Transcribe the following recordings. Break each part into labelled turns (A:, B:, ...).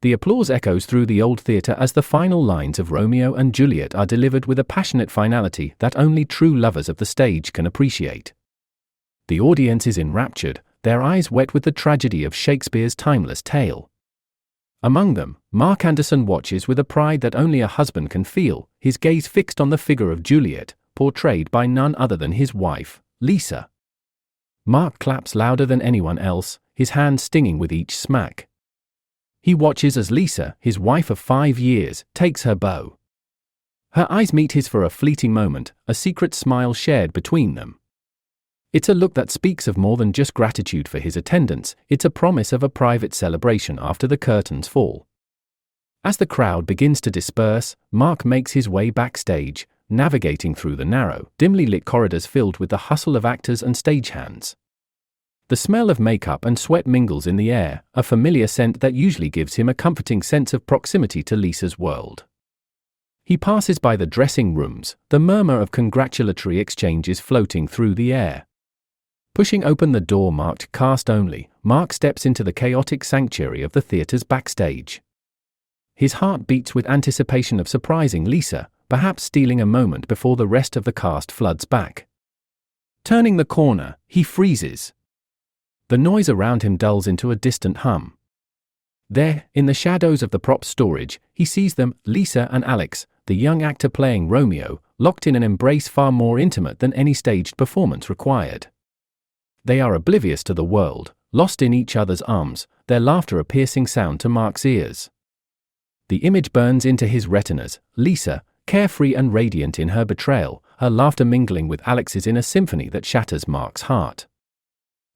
A: The applause echoes through the old theatre as the final lines of Romeo and Juliet are delivered with a passionate finality that only true lovers of the stage can appreciate. The audience is enraptured, their eyes wet with the tragedy of Shakespeare's timeless tale. Among them, Mark Anderson watches with a pride that only a husband can feel, his gaze fixed on the figure of Juliet, portrayed by none other than his wife, Lisa. Mark claps louder than anyone else, his hand stinging with each smack. He watches as Lisa, his wife of 5 years, takes her bow. Her eyes meet his for a fleeting moment, a secret smile shared between them. It's a look that speaks of more than just gratitude for his attendance, it's a promise of a private celebration after the curtains fall. As the crowd begins to disperse, Mark makes his way backstage, navigating through the narrow, dimly lit corridors filled with the hustle of actors and stagehands. The smell of makeup and sweat mingles in the air, a familiar scent that usually gives him a comforting sense of proximity to Lisa's world. He passes by the dressing rooms, the murmur of congratulatory exchanges floating through the air. Pushing open the door marked cast only, Mark steps into the chaotic sanctuary of the theatre's backstage. His heart beats with anticipation of surprising Lisa, perhaps stealing a moment before the rest of the cast floods back. Turning the corner, he freezes. The noise around him dulls into a distant hum. There, in the shadows of the prop storage, he sees them, Lisa and Alex, the young actor playing Romeo, locked in an embrace far more intimate than any staged performance required. They are oblivious to the world, lost in each other's arms, their laughter a piercing sound to Mark's ears. The image burns into his retinas, Lisa, carefree and radiant in her betrayal, her laughter mingling with Alex's in a symphony that shatters Mark's heart.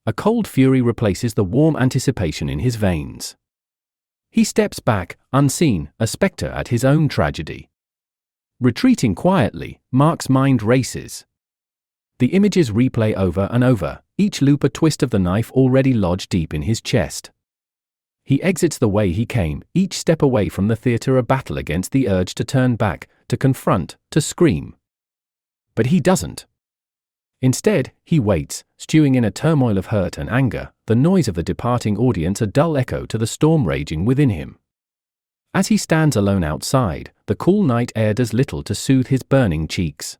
A: A cold fury replaces the warm anticipation in his veins. He steps back, unseen, a spectre at his own tragedy. Retreating quietly, Mark's mind races. The images replay over and over, each loop a twist of the knife already lodged deep in his chest. He exits the way he came, each step away from the theatre a battle against the urge to turn back, to confront, to scream. But he doesn't. Instead, he waits, stewing in a turmoil of hurt and anger, the noise of the departing audience a dull echo to the storm raging within him. As he stands alone outside, the cool night air does little to soothe his burning cheeks.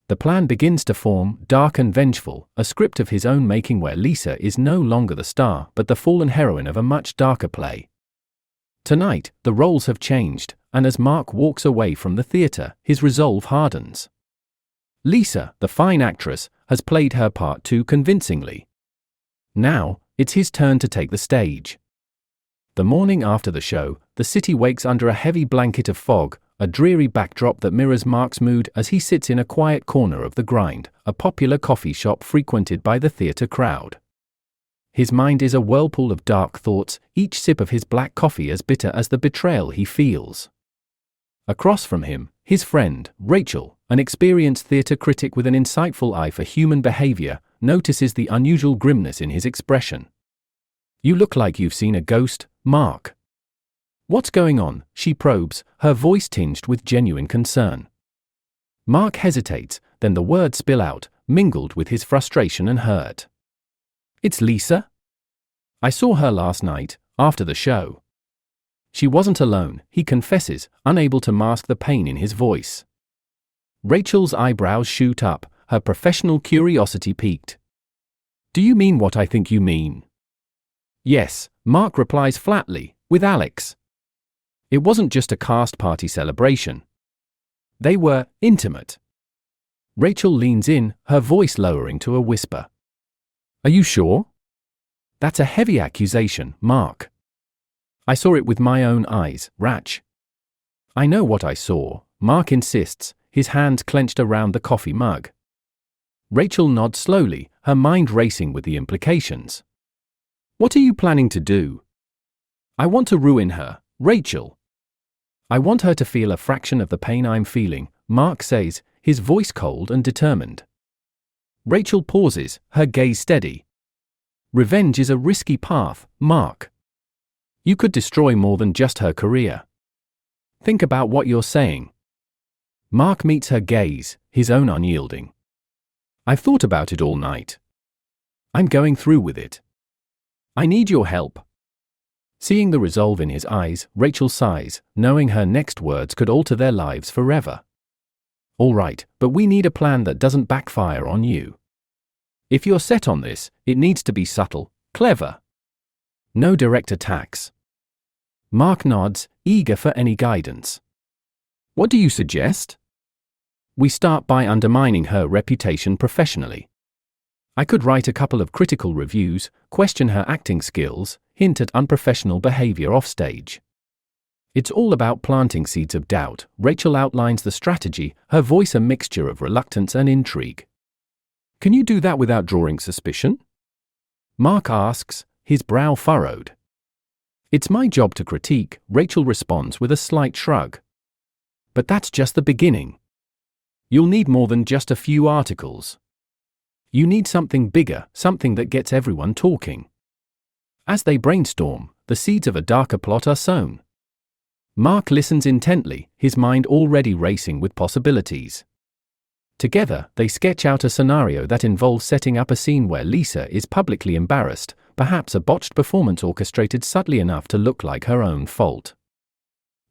A: The plan begins to form, dark and vengeful, a script of his own making where Lisa is no longer the star but the fallen heroine of a much darker play. Tonight, the roles have changed, and as Mark walks away from the theatre, his resolve hardens. Lisa, the fine actress, has played her part too convincingly. Now, it's his turn to take the stage. The morning after the show, the city wakes under a heavy blanket of fog, a dreary backdrop that mirrors Mark's mood as he sits in a quiet corner of the Grind, a popular coffee shop frequented by the theatre crowd. His mind is a whirlpool of dark thoughts, each sip of his black coffee as bitter as the betrayal he feels. Across from him, his friend, Rachel, an experienced theatre critic with an insightful eye for human behavior, notices the unusual grimness in his expression. "You look like you've seen a ghost, Mark." "What's going on?" she probes, her voice tinged with genuine concern. Mark hesitates, then the words spill out, mingled with his frustration and hurt. "It's Lisa? I saw her last night, after the show." She wasn't alone, he confesses, unable to mask the pain in his voice. Rachel's eyebrows shoot up, her professional curiosity piqued. "Do you mean what I think you mean?" "Yes," Mark replies flatly, "with Alex. It wasn't just a cast party celebration. They were intimate." Rachel leans in, her voice lowering to a whisper. "Are you sure?" "That's a heavy accusation, Mark." "I saw it with my own eyes, Rach." "I know what I saw," Mark insists, his hands clenched around the coffee mug. Rachel nods slowly, her mind racing with the implications. "What are you planning to do?" "I want to ruin her, Rachel. I want her to feel a fraction of the pain I'm feeling," Mark says, his voice cold and determined. Rachel pauses, her gaze steady. "Revenge is a risky path, Mark. You could destroy more than just her career. Think about what you're saying." Mark meets her gaze, his own unyielding. "I've thought about it all night. I'm going through with it. I need your help." Seeing the resolve in his eyes, Rachel sighs, knowing her next words could alter their lives forever. All right, but we need a plan that doesn't backfire on you. If you're set on this, it needs to be subtle, clever. No direct attacks. Mark nods, eager for any guidance. What do you suggest? We start by undermining her reputation professionally. I could write a couple of critical reviews, question her acting skills, hint at unprofessional behavior offstage. It's all about planting seeds of doubt. Rachel outlines the strategy, her voice a mixture of reluctance and intrigue. Can you do that without drawing suspicion? Mark asks, his brow furrowed. It's my job to critique, Rachel responds with a slight shrug. But that's just the beginning. You'll need more than just a few articles. You need something bigger, something that gets everyone talking. As they brainstorm, the seeds of a darker plot are sown. Mark listens intently, his mind already racing with possibilities. Together, they sketch out a scenario that involves setting up a scene where Lisa is publicly embarrassed, perhaps a botched performance orchestrated subtly enough to look like her own fault.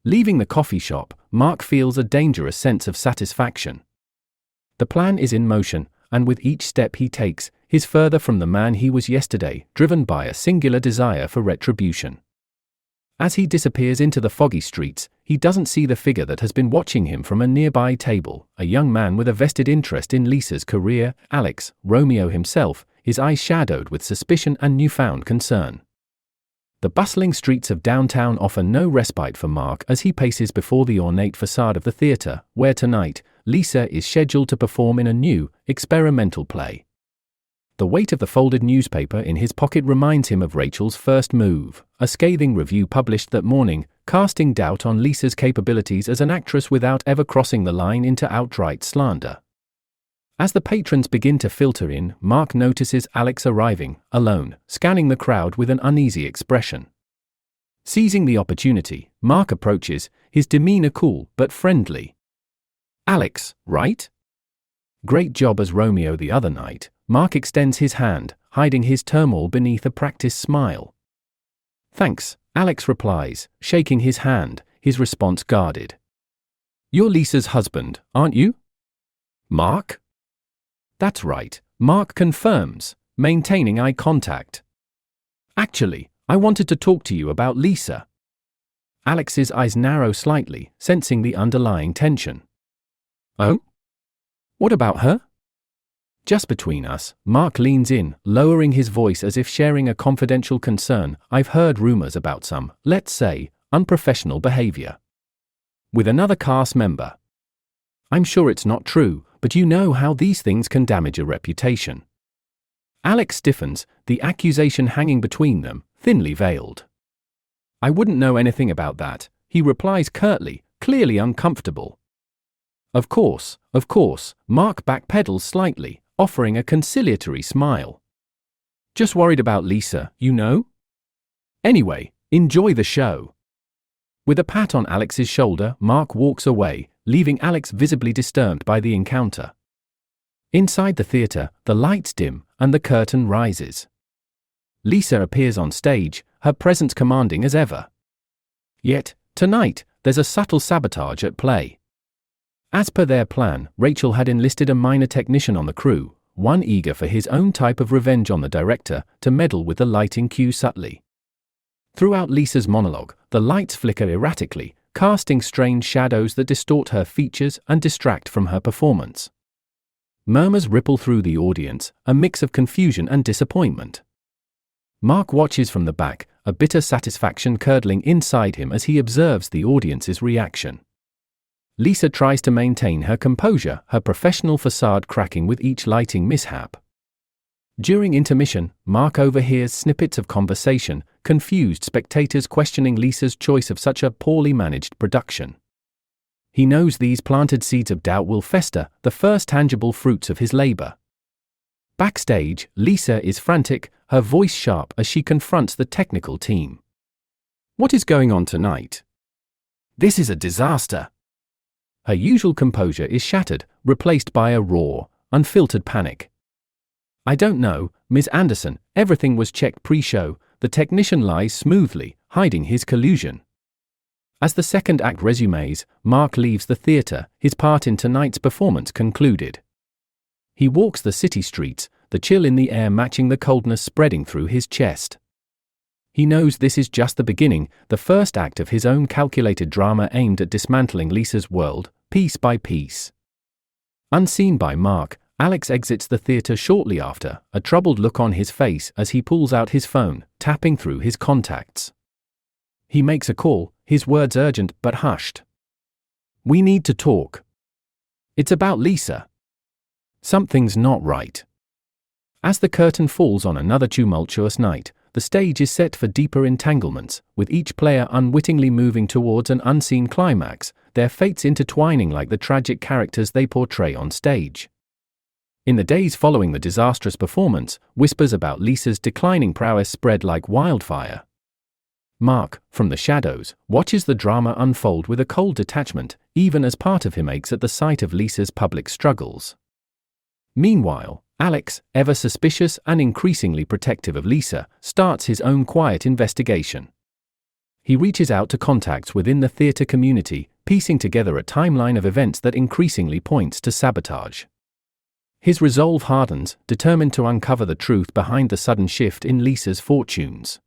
A: Leaving the coffee shop, Mark feels a dangerous sense of satisfaction. The plan is in motion, and with each step he takes, he's further from the man he was yesterday, driven by a singular desire for retribution. As he disappears into the foggy streets, he doesn't see the figure that has been watching him from a nearby table, a young man with a vested interest in Lisa's career, Alex, Romeo himself, his eyes shadowed with suspicion and newfound concern. The bustling streets of downtown offer no respite for Mark as he paces before the ornate facade of the theater, where tonight, Lisa is scheduled to perform in a new, experimental play. The weight of the folded newspaper in his pocket reminds him of Rachel's first move, a scathing review published that morning, casting doubt on Lisa's capabilities as an actress without ever crossing the line into outright slander. As the patrons begin to filter in, Mark notices Alex arriving, alone, scanning the crowd with an uneasy expression. Seizing the opportunity, Mark approaches, his demeanor cool but friendly. Alex, right? Great job as Romeo the other night. Mark extends his hand, hiding his turmoil beneath a practiced smile. Thanks, Alex replies, shaking his hand, his response guarded. You're Lisa's husband, aren't you? Mark? That's right, Mark confirms, maintaining eye contact. Actually, I wanted to talk to you about Lisa. Alex's eyes narrow slightly, sensing the underlying tension. Oh? What about her? Just between us, Mark leans in, lowering his voice as if sharing a confidential concern. I've heard rumors about some, let's say, unprofessional behavior with another cast member. I'm sure it's not true, but you know how these things can damage a reputation. Alex stiffens, the accusation hanging between them, thinly veiled. I wouldn't know anything about that, he replies curtly, clearly uncomfortable. Of course, Mark backpedals slightly, offering a conciliatory smile. Just worried about Lisa, you know? Anyway, enjoy the show. With a pat on Alex's shoulder, Mark walks away, leaving Alex visibly disturbed by the encounter. Inside the theater, the lights dim, and the curtain rises. Lisa appears on stage, her presence commanding as ever. Yet, tonight, there's a subtle sabotage at play. As per their plan, Rachel had enlisted a minor technician on the crew, one eager for his own type of revenge on the director, to meddle with the lighting cue subtly. Throughout Lisa's monologue, the lights flicker erratically, casting strange shadows that distort her features and distract from her performance. Murmurs ripple through the audience, a mix of confusion and disappointment. Mark watches from the back, a bitter satisfaction curdling inside him as he observes the audience's reaction. Lisa tries to maintain her composure, her professional facade cracking with each lighting mishap. During intermission, Mark overhears snippets of conversation, confused spectators questioning Lisa's choice of such a poorly managed production. He knows these planted seeds of doubt will fester, the first tangible fruits of his labor. Backstage, Lisa is frantic, her voice sharp as she confronts the technical team. What is going on tonight? This is a disaster. Her usual composure is shattered, replaced by a raw, unfiltered panic. I don't know, Ms. Anderson, everything was checked pre-show, the technician lies smoothly, hiding his collusion. As the second act resumes, Mark leaves the theater, his part in tonight's performance concluded. He walks the city streets, the chill in the air matching the coldness spreading through his chest. He knows this is just the beginning, the first act of his own calculated drama aimed at dismantling Lisa's world, piece by piece. Unseen by Mark, Alex exits the theater shortly after, a troubled look on his face as he pulls out his phone, tapping through his contacts. He makes a call, his words urgent but hushed. "We need to talk. It's about Lisa. Something's not right." As the curtain falls on another tumultuous night, the stage is set for deeper entanglements, with each player unwittingly moving towards an unseen climax, their fates intertwining like the tragic characters they portray on stage. In the days following the disastrous performance, whispers about Lisa's declining prowess spread like wildfire. Mark, from the shadows, watches the drama unfold with a cold detachment, even as part of him aches at the sight of Lisa's public struggles. Meanwhile, Alex, ever suspicious and increasingly protective of Lisa, starts his own quiet investigation. He reaches out to contacts within the theater community, piecing together a timeline of events that increasingly points to sabotage. His resolve hardens, determined to uncover the truth behind the sudden shift in Lisa's fortunes.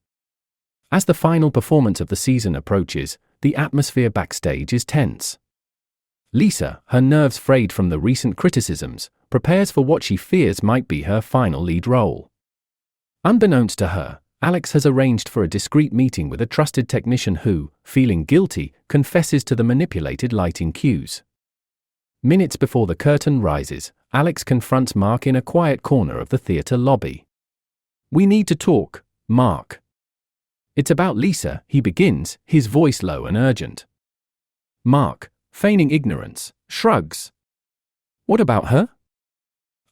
A: As the final performance of the season approaches, the atmosphere backstage is tense. Lisa, her nerves frayed from the recent criticisms, prepares for what she fears might be her final lead role. Unbeknownst to her, Alex has arranged for a discreet meeting with a trusted technician who, feeling guilty, confesses to the manipulated lighting cues. Minutes before the curtain rises, Alex confronts Mark in a quiet corner of the theater lobby. "We need to talk, Mark." "It's about Lisa," he begins, his voice low and urgent. Mark, feigning ignorance, shrugs. "What about her?"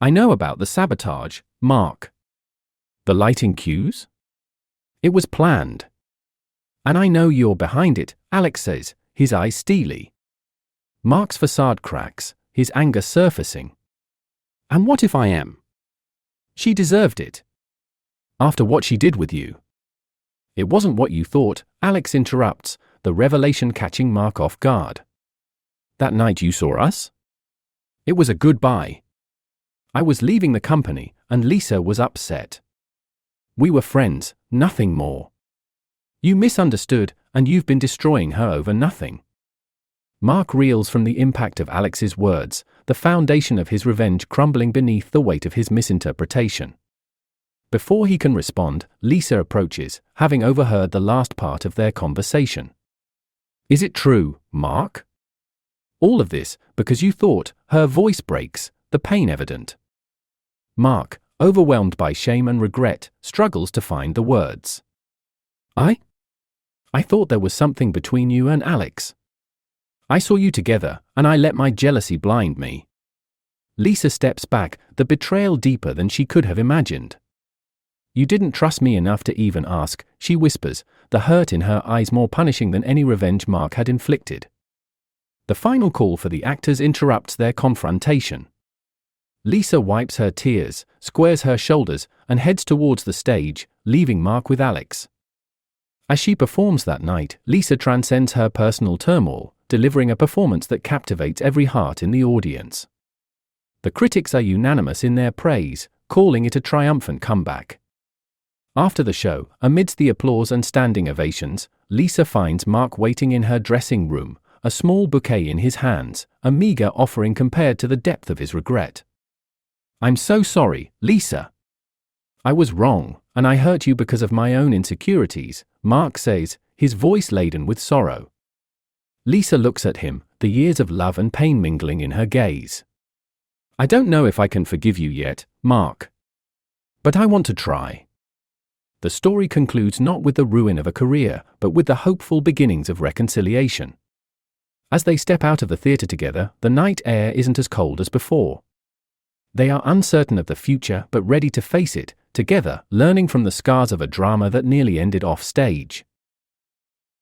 A: "I know about the sabotage, Mark." "The lighting cues?" "It was planned." "And I know you're behind it," Alex says, his eyes steely. Mark's facade cracks, his anger surfacing. "And what if I am?" "She deserved it. After what she did with you." "It wasn't what you thought," Alex interrupts, the revelation catching Mark off guard. "That night you saw us?" "It was a goodbye. I was leaving the company, and Lisa was upset. We were friends, nothing more. You misunderstood, and you've been destroying her over nothing." Mark reels from the impact of Alex's words, the foundation of his revenge crumbling beneath the weight of his misinterpretation. Before he can respond, Lisa approaches, having overheard the last part of their conversation. "Is it true, Mark? All of this, because you thought," her voice breaks, the pain evident. Mark, overwhelmed by shame and regret, struggles to find the words. I thought there was something between you and Alex. I saw you together, and I let my jealousy blind me." Lisa steps back, the betrayal deeper than she could have imagined. "You didn't trust me enough to even ask," she whispers, the hurt in her eyes more punishing than any revenge Mark had inflicted. The final call for the actors interrupts their confrontation. Lisa wipes her tears, squares her shoulders, and heads towards the stage, leaving Mark with Alex. As she performs that night, Lisa transcends her personal turmoil, delivering a performance that captivates every heart in the audience. The critics are unanimous in their praise, calling it a triumphant comeback. After the show, amidst the applause and standing ovations, Lisa finds Mark waiting in her dressing room, a small bouquet in his hands, a meager offering compared to the depth of his regret. "I'm so sorry, Lisa. I was wrong, and I hurt you because of my own insecurities," Mark says, his voice laden with sorrow. Lisa looks at him, the years of love and pain mingling in her gaze. "I don't know if I can forgive you yet, Mark. But I want to try." The story concludes not with the ruin of a career, but with the hopeful beginnings of reconciliation. As they step out of the theater together, the night air isn't as cold as before. They are uncertain of the future but ready to face it, together, learning from the scars of a drama that nearly ended off stage.